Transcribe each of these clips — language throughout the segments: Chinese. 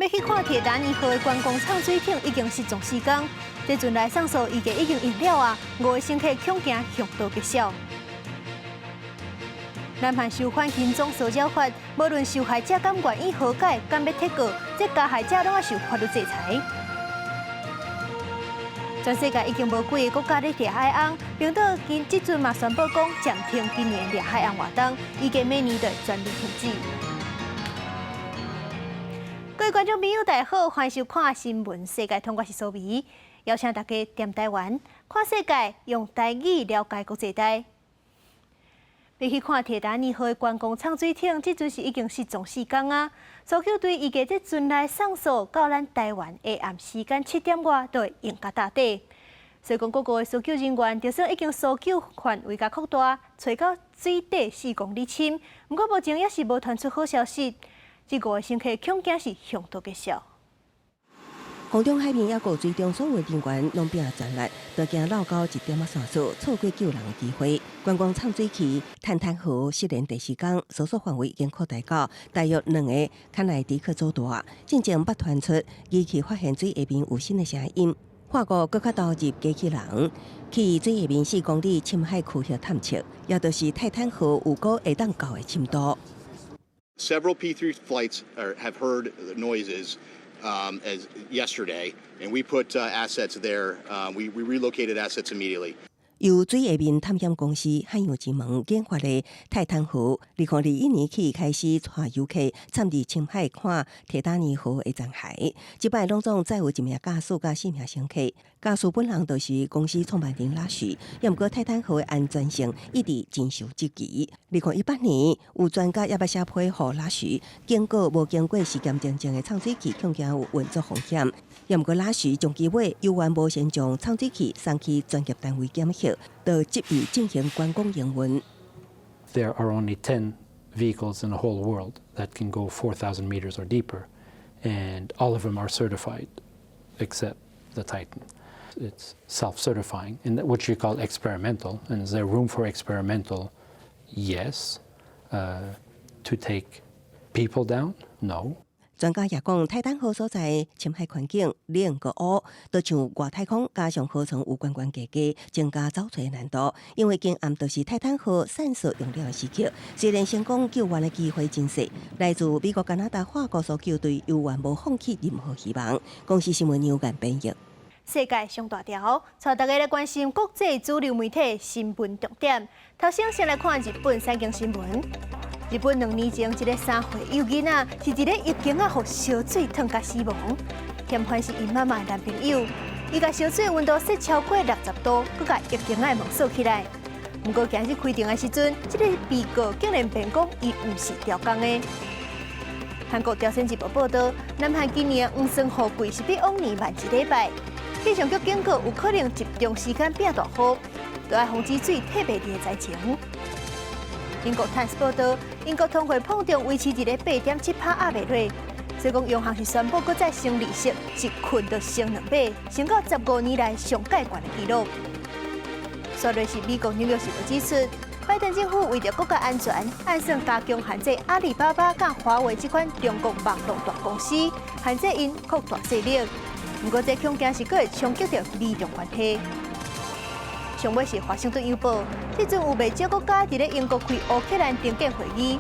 要去看铁达尼号的观光畅水艇已经失踪4天，这阵来上诉预计已经完了啊，5个乘客恐惊向道揭晓。南韩受反轻总诉缴法，无论受害者敢愿意和解，敢要提告，这加害者拢要受法律制裁。全世界已经无几个国家咧掠海翁，冰岛即阵嘛宣布讲暂停今年掠海翁活动，预计明年就会全面停止。各位观众朋友，大家好，欢迎收看新闻世界通，我是苏眉，邀请大家踮台湾看世界，用台语了解国际台。要去看铁达尼号的观光畅水艇，这阵是已经失踪4天啊。搜救队预计这阵来上诉到咱台湾下暗时间7点外，就会用甲打底。所以讲，各国的搜救人员就算已经搜救范围甲扩大，找到水底4公里深，不过目前也是无传出好消息。这5个乘客恐惊是向道揭晓。空中海面也有水中所有人员拢拼全力，都惊落到1点线数，错过救人的机会。观光畅水器探探号失联第4天，搜索范围已经扩大到大约2个看来迪克州大。进前捌传出机器发现水下面有新的声音，法国更加投入机器人去水下面4公里深海区域探测，也就是泰坦号有果会当到的深度。Several P3 flights have heard the noises. As yesterday, and we put assets there. We relocated assets immediately. 由水下面探险公司海洋之门研发的泰坦号，2021年起开始带游客参与深海看铁达尼号的残骸。这摆拢总载有1名驾驶甲4名乘客，驾驶本人就是公司创办人拉许。也毋过泰坦号的安全性一直真受质疑。2018年有专家也捌写批予拉许，警告无经过时间认证的畅水器恐惊有运作风险。也毋过拉许将机尾犹原无先将畅水器送去专业单位检核。就执意进行观光营运。There are only 10 vehicles in the whole world that can go 4,000 meters or deeper, and all of them are certified, except the Titan. It's self-certifying, and what you call experimental. And is there room for experimental? Yes. To take people down? No. 专家也讲，泰坦号所在深海环境2个乌，就像外太空加上河床有关加加，增加找找难度。因为今暗就是泰坦号散射用了的时刻，虽然成功救援的机会真小，来自美国、加拿大、法国搜救队犹原无放弃任何希望。公司新闻牛眼编译。世界上大条，带大家来关心国际主流媒体新闻重点。头先来看日本3件新闻。日本2年前，一个3岁幼囡仔是一个浴缸互烧水烫甲死亡。嫌犯是伊妈妈的男朋友，伊甲烧水温度设超过60度，佮甲浴缸的门锁起来。不过今日开庭的时阵，这个被告竟然辩讲伊毋是吊缸的。韩国朝鲜日报报道，南韩今年黄酸雨季是比往年慢1礼拜，气象局警告有可能集中时间变大雨，都要防止水特别伫的灾情。英国《Times》报道，英国通货膨胀维持一个8.7%压袂落，所以讲央行是宣布搁再升利息，一困就升2倍，升到15年来上介悬的纪录。刷落是美国《纽约时报》指出，拜登政府为着国家安全，暗算加强限制阿里巴巴甲华为这款中国网络大公司，限制因扩大势力。不过这恐惊是搁会冲击到美中关系。上尾是《华盛顿邮报》，这阵有未少国家伫咧英国开乌克兰边境会议。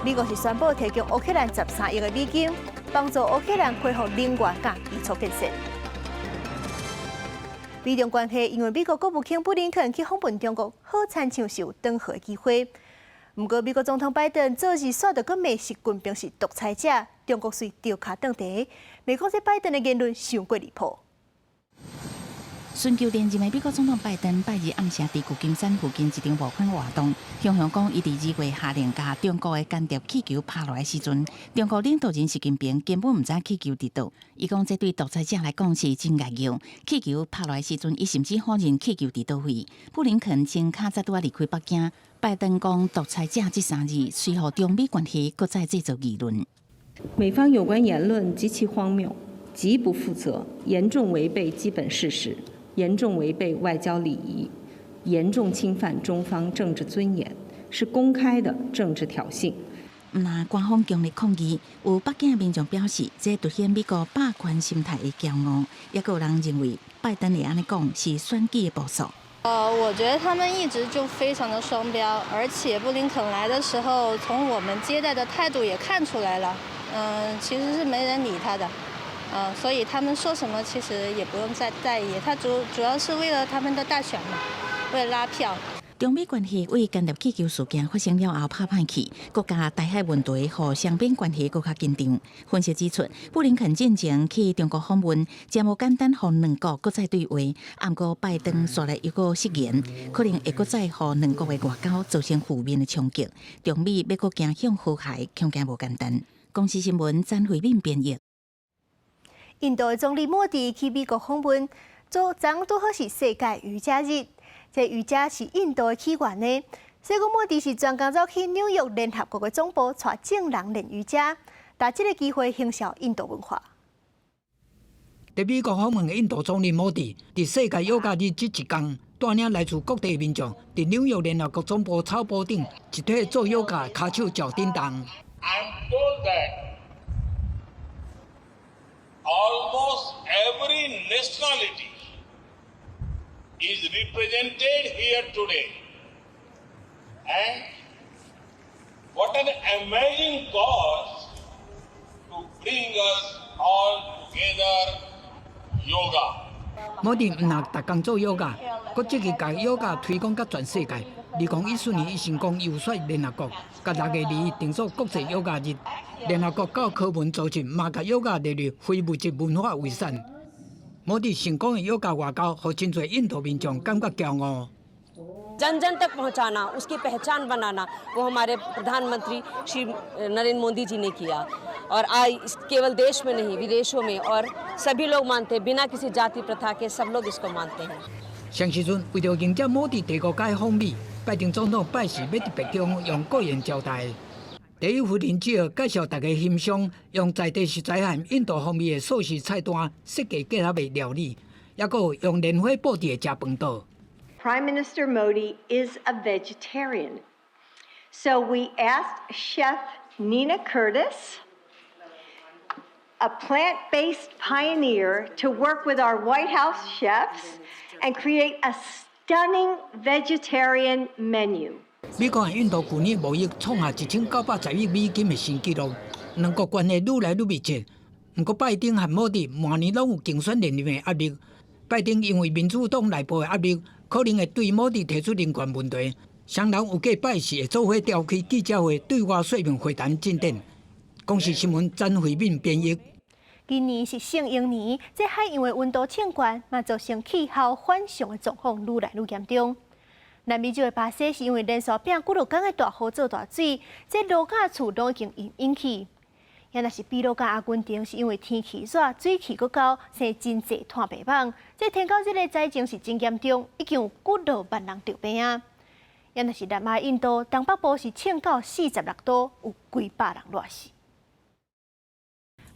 美国是宣布提供乌克兰13亿的美金，帮助乌克兰恢复能源甲基础建设。美中关系因为美国国务卿布林肯去访问中国，好亲像是有转好的机会。不过，美国总统拜登早日煞到个骂习近平是独裁者，中国随掉卡登地，美国这拜登的言论伤过离谱。寻求连任的美国总统拜登拜日暗时伫旧金山附近一场募款活动，向讲伊伫2月下令甲中国的间谍气球拍落来时阵，中国领导人习近平根本毋知气球伫倒。伊讲这对独裁者来讲是真危险。气球拍落来时阵，伊甚至否认气球伫倒位。布林肯前卡则拄离开北京，拜登讲独裁者这3字，随后中美关系搁再制造议论。美方有关言论极其荒谬，极不负责，严重违背基本事实。严重违背外交礼仪，严重侵犯中方政治尊严，是公开的政治挑衅。毋但官方强烈抗议，有北京民众表示，这凸显美国霸权心态的骄傲。也有人认为，拜登会安尼讲是选举的步数。我觉得他们一直就非常的双标，而且布林肯来的时候，从我们接待的态度也看出来了，其实是没人理他的，所以他们说什么其实也不用再在意，他主要是为了他们的大选嘛，为了拉票。中美关系为间谍气球事件发生了后拍歹去，国家台海问题和双边关系更加紧张。分析指出，布林肯进前去中国访问，将无简单和两国搁再对话。不过拜登刷来一个失言，可能会搁再和两国的外交造成负面的冲击。中美要搁走向和谐，恐惊无简单。公司新闻詹慧敏编译。印度的总理莫迪去美国访问，昨拄好是世界瑜伽日。这瑜伽是印度的起源呢。所以讲莫迪是专工走去纽约联合国的总部，带众人练瑜伽，打这个机会行销印度文化。在美国访问的印度总理莫迪，伫世界瑜伽日这一天，带领来自各地民众，伫纽约联合国总部草坡顶，一体做瑜伽，骹手脚震动。I'm told that almost every nationality is represented here today. And what an amazing cause to bring us all together yoga. 莫迪唔但逐工做瑜伽，佮积极将瑜伽推广到全世界。2014年，伊成功游说联合国，甲6月2日定做国际瑜伽日。联合国教科文组织嘛，甲瑜伽列入非物质文化遗产。莫迪成功的瑜伽外交，让真侪印度民众感觉骄傲。जन जन तक पहुंचाना, उसकी पहचान बनाना, वो हमारे प्रधानमंत्री श्री नरेंद्र मोदी जी ने किया और आज केवल देश में नहीं विदेशों में और सभी लोग मानते हैं बिना किसी जाति प्रथा के सब लोग इसको मानते हैं。上时阵为着迎接莫迪第5届访美，拜登总统拜时要伫白宫用个人招待。第一夫人只介绍大家欣赏用在地食材和印度方面的素食菜单设计结合的料理，也有用莲花布置的食饭桌。Prime Minister Modi is a vegetarian. So we asked Chef Nina Curtis, a plant-based pioneer, to work with our White House chefs and create a stunning vegetarian menu. 美国和印度去年贸易创下1910亿美金的新纪录，两国关系愈来愈密切。不过拜登和莫迪每年拢有竞选连任的压力。拜登因为民主党内部的压力，可能会对莫迪提出人权问题。双人有计拜四会做伙召开记者会，对外说明会谈进展。公视新闻詹慧敏编译。今年是圣婴年，这海洋的温度升高，嘛造成气候反常的状况愈来愈严重。南美洲的巴西是因为连续拼几落天的大雨做大水，这路架厝都已经引起。也若是秘鲁甲阿根廷是因为天气热，水气阁高，生真济炭白网。这天到这个灾情是真严重，已经有几落万人得病啊。也若是南亚印度东北部是呛到46度，有几百人热死。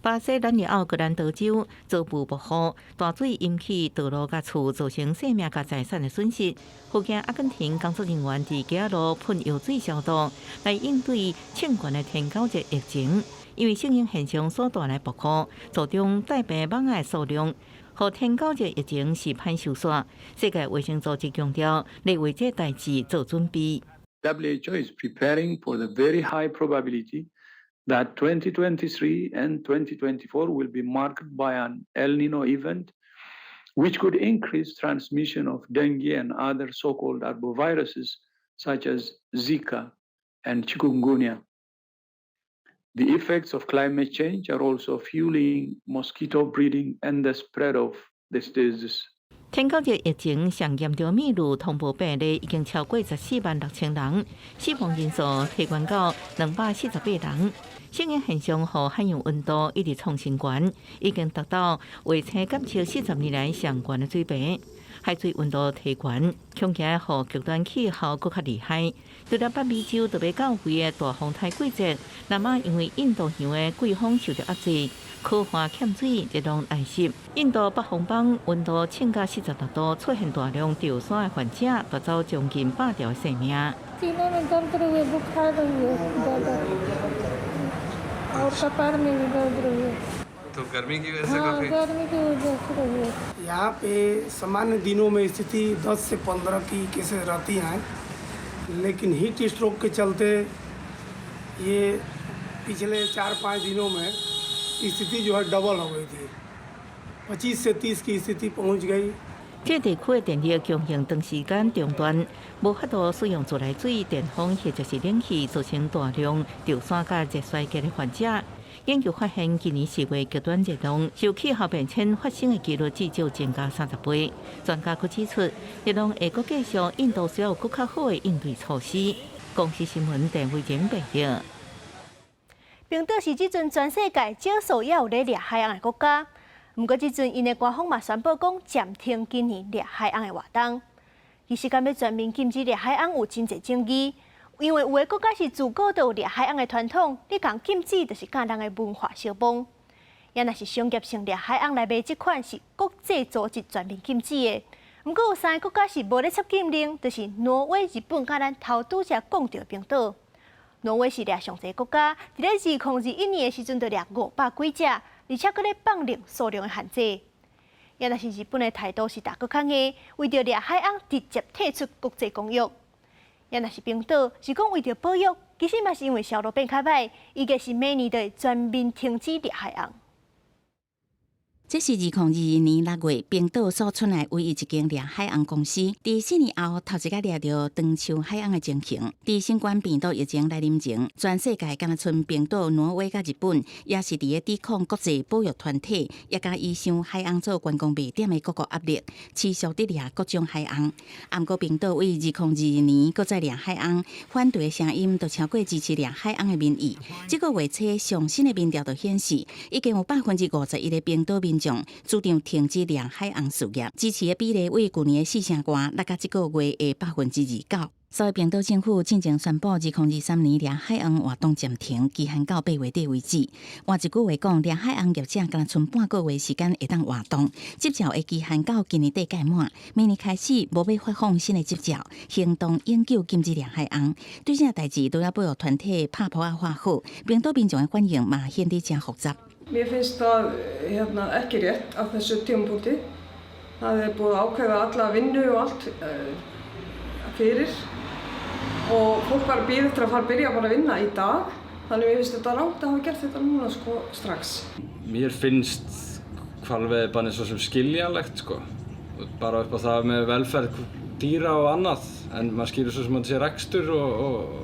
巴西南里奥格兰德州遭遇暴雨，大水引起道路甲厝造成生命甲财产的损失。附近阿根廷工作人员伫街路喷药水消毒，来应对庆悬的天狗节疫情。因为适应现象所带来暴雨，造成带病蚊仔的数量，和天狗节疫情是歹收煞。世界卫生组织强调，要为这代志做准备。WHO is preparing for the very high probability that 2023 and 2024 will be marked by an El Nino event, which could increase transmission of dengue and other so-called arboviruses such as Zika and chikungunya. The effects of climate change are also fueling mosquito breeding and the spread of this disease. 天狗节疫情上严重秘鲁通报病例已经超过146000人，死亡人数提悬到248人。适应现象和海洋温度一直创新高，已经达到卫星监测40年来上悬的水平。海水温度提悬，恐惊和极端气候更较厉害。除了北美洲特别较为的大风台季节，南亚因为印度洋的季风受到压制，可化欠水，热浪来袭。印度北方邦温度降到46度，出现大量掉山的患者，夺走将近100条性命。और कपार में भी दर्द रही है। तो गर्मी की वजह से हाँ, काफी गर्मी की वजह से रही है। यहाँ पे सामान्य दिनों में स्थिति 10 से 15 की केसेस रहती हैं, लेकिन हीट स्ट्रोक के चलते ये पिछले 4-5 दिनों में स्थिति जो है डबल हो गई थी, 25 से 30 की स्थिति पहुँच गई। 这地区的电力供应长时间中断，无法度使用自来水、电风或者是冷气，造成大量潮汕甲热衰竭的患者。研究发现，今年4月极端热浪受气候变迁发生的几率至少增加30倍。专家佫指出，热浪会佫继续，印度需要佫较好的应对措施。公司新闻郑慧晶报道。冰岛是即阵全世界少数也有咧掠海洋的国家。 不过，即阵因的官方嘛宣布讲暂停今年掠海洋的活动。其实，敢要全面禁止掠海洋有真侪争议，因为有的国家是自古都有掠海洋的传统，你讲禁止就是甲人的文化相帮。也若是商业性掠海洋来卖即款是国际组织全面禁止的。不过有3个国家是无咧插禁令，就是挪威、日本甲咱头拄则讲到的冰岛。挪威是掠上侪国家，伫咧2021年的时阵就掠500几只。 而且，佫咧放令数量的限制。也若是日本的态度是大佫较硬，为着掠海洋直接退出国际公约。也若是冰岛是讲为着保育，其实嘛是因为销路变较歹，预计是明年就会全面停止掠海洋。 这是2022年6月，冰岛所出来唯一一间掠海洋公司。伫4年后，头一个掠到长秋海洋的情形。伫新冠病毒疫情来临前，全世界敢若剩冰岛、挪威甲日本，也是伫咧抵抗国际保育团体，也甲以上海洋做观光卖点的各国压力，持续伫掠各种海洋。不过，冰岛为2022年搁再掠海洋，反对的声音就超过支持掠海洋的民意。这个月初上新的民调就显示，已经有51%的冰岛民 主张停止掠海洋事业，支持的比例为去年的4成高，落到这个月的29%。所以，冰岛政府进前宣布2023年掠海洋活动暂停，期限到8月底为止。换一句话讲，掠海洋业者敢若剩半个月时间会当活动，执照的期限到今年底届满，明年开始无要发放新的执照，行动永久禁止掠海洋。对这代志都要保育团体拍破啊画好，冰岛民众的反应嘛显得真复杂。 Mér finnst það ekki rétt á þessu tímapunkti. Það búið að ákveða alla vinnu og allt fyrir og fólk var að bíða eftir að byrja bara að vinna í dag. Þannig mér finnst þetta rangt að hafa gert þetta núna strax. Mér finnst hvalveiðibannið svo sem skiljanlegt bara upp á það með velferð dýra og annað, en maður skilur svo sem að þetta sé rekstur og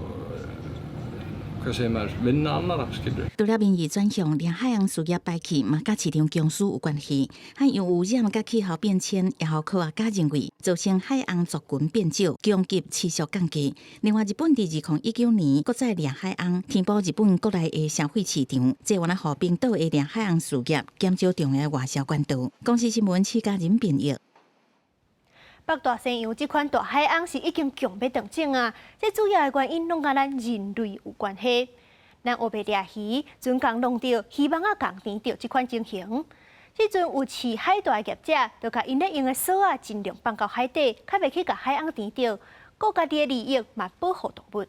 除了民意转向，掠海洋事业败去，嘛甲市场供需有关系，和用污染甲气候变迁，也互科学家认为造成海洋族群变少，供给持续降低。另外，日本伫2019年搁再掠海洋，填补日本国内的消费市场，这原来互冰岛的掠海洋事业减少重要外销管道。公司新闻家人编译。 北大西洋这款大海洋是已经强要断种啊！这主要的原因拢甲咱人类有关系。咱黑白掠鱼，准讲弄到希望啊，共甜到这款情形。即阵有饲海带的业者，就甲因咧用的锁啊，尽量放到海底，较袂去甲海洋甜到，国家己的利益嘛保护动物。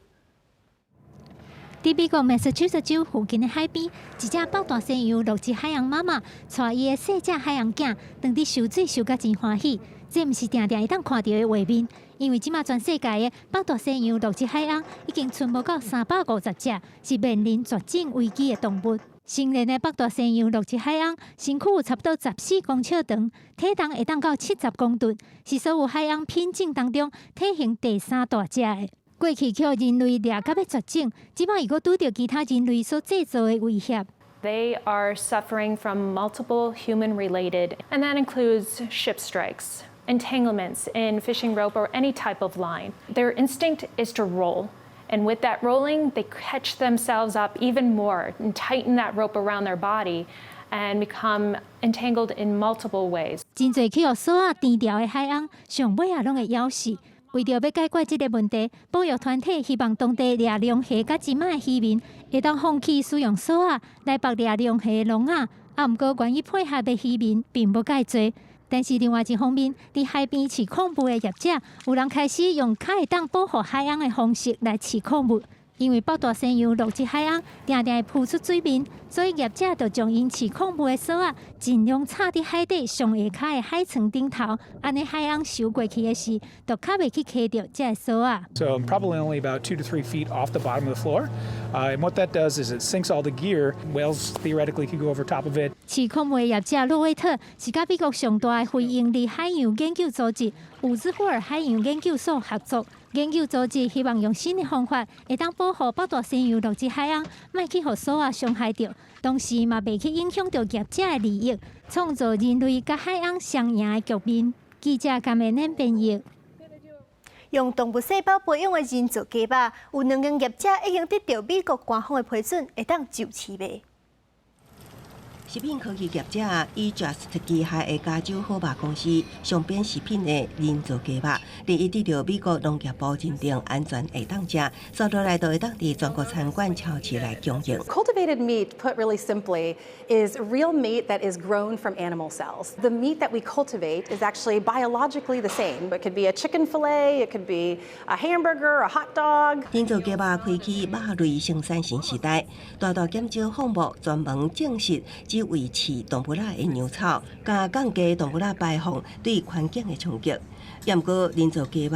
伫美国 Massachusetts 州附近的海边，一只北大西洋陆基海洋妈妈带伊的细只海洋囝，当伫受水受甲真欢喜。这毋是定定会当看到的画面，因为即马全世界的北大西洋陆基海洋已经剩无到350只，是面临绝种危机的动物。成年的北大西洋陆基海洋身躯有差不多14公尺长，体重会当到70公吨，是所有海洋品种当中体型第3大只的。过去叫人类掠到要绝种，即马如果拄到其他人类所制造的威胁。 They are suffering from multiple human-related, and that includes ship strikes, entanglements in fishing rope or any type of line. Their instinct is to roll. And with that rolling, they catch themselves up even more and tighten that rope around their body and become entangled in multiple ways. 真侪去互锁啊甜条的海洋，上尾啊拢会咬死。为着要解决这个问题，保育团体希望当地掠龙虾甲金马的渔民会当放弃使用锁啊来捕掠龙虾的笼啊。毋过愿意配合的渔民并无介多。但是另外一方面，伫海边饲矿物的业者，有人开始用较会当保护海洋的方式来饲矿物。因为爆大西洋落入海洋，定定会浮出水面，所以业者就将因饲矿物的锁啊，尽量插伫海底上下骹的海床顶头，安尼海洋游过去的时，就较袂去卡到这个锁啊。So probably only about 2 to 3 feet off the bottom of the floor. And what that does is it sinks all the gear. Whales theoretically could go over top of it. 饲矿物的业者洛威特是甲美国上大的非营利海洋研究组织伍兹霍尔海洋研究所合作。研究组织希望用新的方法，会当保护爆大西洋落入海洋，莫去互锁啊伤害到，同时嘛袂去影响到业者的利益，创造人类甲海洋双赢的局面。记者感恩恁编译。用动物细胞培养的人造鸡肉，有2间业者已经得到美国官方的批准，会当就市卖。食品科技业者以 Just 机械的加州好肉公司上边食品的人造鸡肉，第一得到美国农业部认定安全会当食，sau đó来到会当伫全国餐馆超市来供应。Cultivated meat, put really simply, is real meat that is grown from animal cells. The meat that we cultivate is actually biologically the same. It could be a chicken fillet, it could be a hamburger, a hot dog. 人造鸡肉开启肉类生产新时代，大大减少放牧，专门种植只维持动物的牛草，加降低动物排放对环境的冲击。不过，人造鸡肉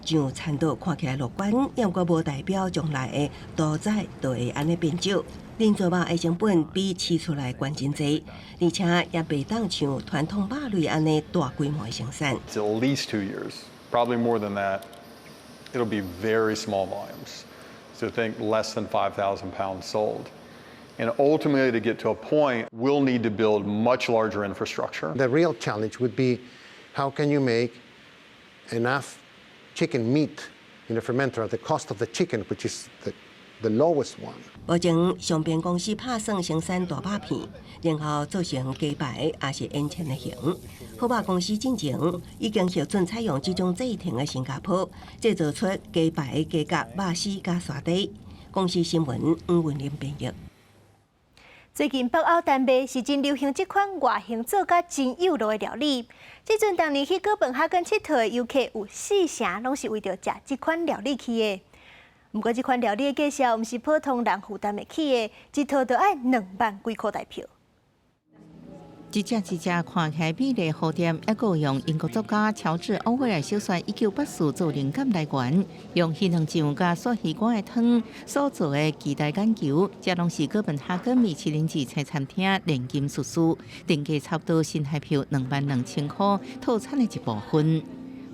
上产度看起来乐观，不过无代表将来的屠宰就会安尼变少。人造肉的成本比饲出来关真济，而且也袂当像传统肉类安尼大规模的生产。It's at least 2 years, probably more than that. It'll be very small volumes. So think less than 5,000 pounds sold. And ultimately, to get to a point, we'll need to build much larger infrastructure. The real challenge would be how can you make enough chicken meat in the fermenter at the cost of the chicken, which is the lowest one. 目前上边公司拍算生产大肉片，然后做成鸡排，也是烟签的型。好肉公司进前已经核准采用这种制成的新加坡，制造出鸡排、鸡甲、肉丝加沙底。公司新闻黄文林编译。最近北欧丹麦是真流行这款外形做甲真有路的料理。即阵当年去哥本哈根佚佗的游客有4成拢是为着食这款料理去的。不过这款料理的介绍，毋是普通人负担得起的，一套就要2万几块台票。一只看起来美丽蝴蝶，一个用英国作家乔治·欧威尔小说《1984》做灵感来源，用鱼卵酱加刷鱼干的汤所做的期待研究，这拢是哥本哈根米其林指菜餐厅錬金术士，定价差不多新台票22000块，套餐的一部分。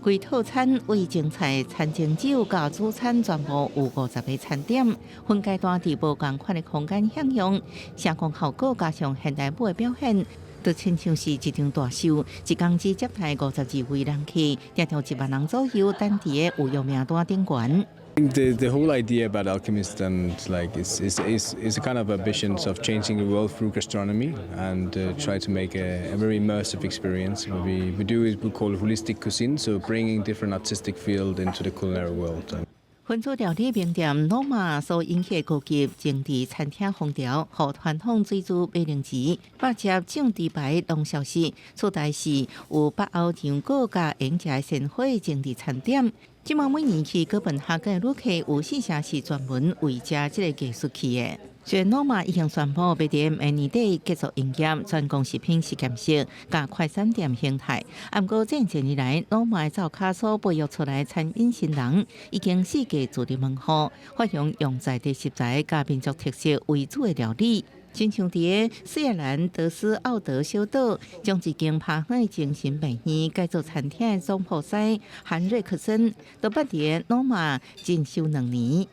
规套餐为前菜、餐前酒加主餐全部有50个餐点，分阶段伫无同款的空间享用，声光效果加上现代舞的表现。就亲像是一场大秀，一工只接待52位人客，定调1万人左右，等伫个有用名单顶悬。The whole idea about Alchemist and is a kind of ambitions of changing the world through gastronomy and try to make a very immersive experience. What we do is we call it holistic cuisine, so bringing different artistic field into the culinary world. 分做料理名店罗马所引起的高级政治餐厅风潮，和传统水煮马铃薯、八只酱猪排拢消失，取代是有北欧羊角加盐食的鲜花政治餐点。即卖每年去哥本哈根的旅客有4成是专门为食这个艺术去的。虽然罗马已经宣布要在明年底结束营业，专供食品实验室加快餐店形态。不过近几年来，罗马的灶卡所培育出来的餐饮新人，已经世界主流文化，发扬用在地食材加民族特色为主的料理。亲像伫个斯里兰德斯奥德小岛，将一间拍远的精神病院改造餐厅的总铺师韩瑞克森，都捌伫个罗马进修2年。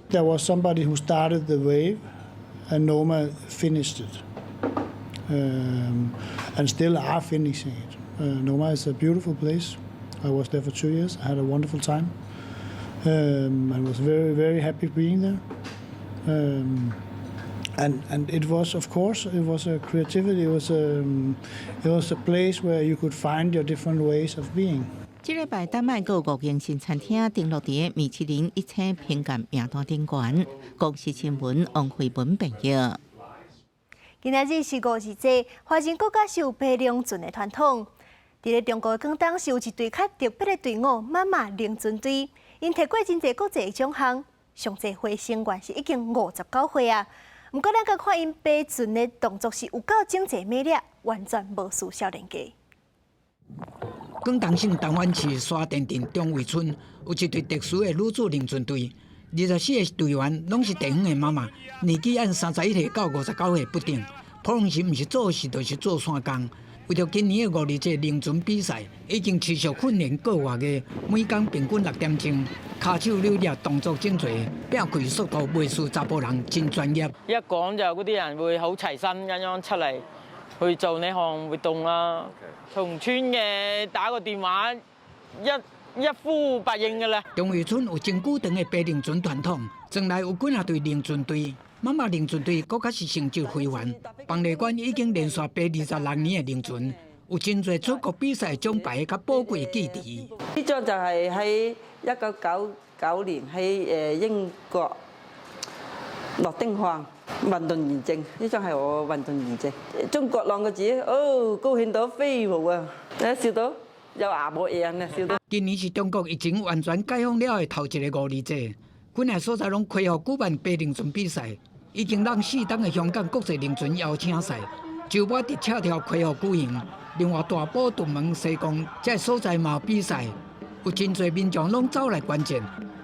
There was somebody who started the wave, and Noma finished it, and still are finishing it. Noma is a beautiful place. I was there for 2 years. I had a wonderful time. I was very, very happy being there. And it was, of course, it was a creativity. It was a place where you could find your different ways of being. 这礼拜丹麦有5间新餐厅登录伫米其林1星评鉴名单顶悬。公司新闻王慧文编译。今仔日是50节，华人国家是有白龙船的传统。伫咧中国广东是有一队较特别的队伍——妈妈龙船队，因摕过真侪国际的奖项。上济回成员是已经59岁啊。不过，咱个看因爬船的动作是有够整齐美丽，完全无输少年家。广东省东湾市沙田镇中卫村有一队特殊的女子凌船队，24个队员拢是地方的妈妈，年纪按31岁到59岁不等，普通时毋是做事就是做山工。为着今年的50日凌船比赛，已经持续训练个月，每天平均6点钟，骹手溜力动作整齐，拼开速度袂输查甫人，真专业。一講就嗰啲人會好齊心咁樣出嚟去做呢項活動啦。同村嘅打個電話，一呼百應㗎啦。中衛村有真久長的爬凌船傳統，從來有幾啊隊凌船隊。媽媽凌船隊佫較是成就輝煌，邦麗館已經連續爬26年的凌船，有真濟出國比賽獎牌較寶貴的基地。呢張就係喺1999年喺英國諾丁漢運動員證，呢張係我運動員證。中國兩個字，哦，高興到飛舞啊！笑到有牙冇贏啊，笑到。今年是中國疫情完全解封了的頭一個50日節，幾個所在攏恢復舉辦爬凌船比賽。已經讓4檔的香港國際凌船邀請賽，周末佇赤條恢復舉行。另外，大埔、屯門、西貢這所在嘛有比賽，有真濟民眾攏走來觀戰，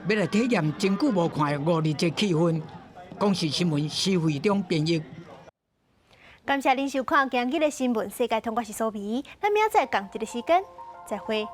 要來體驗真久無看的50日節氣氛。公視新聞施惠中編譯。感謝您收看今日的新聞，世界通我是蘇眉，咱明仔載同一個時間再會。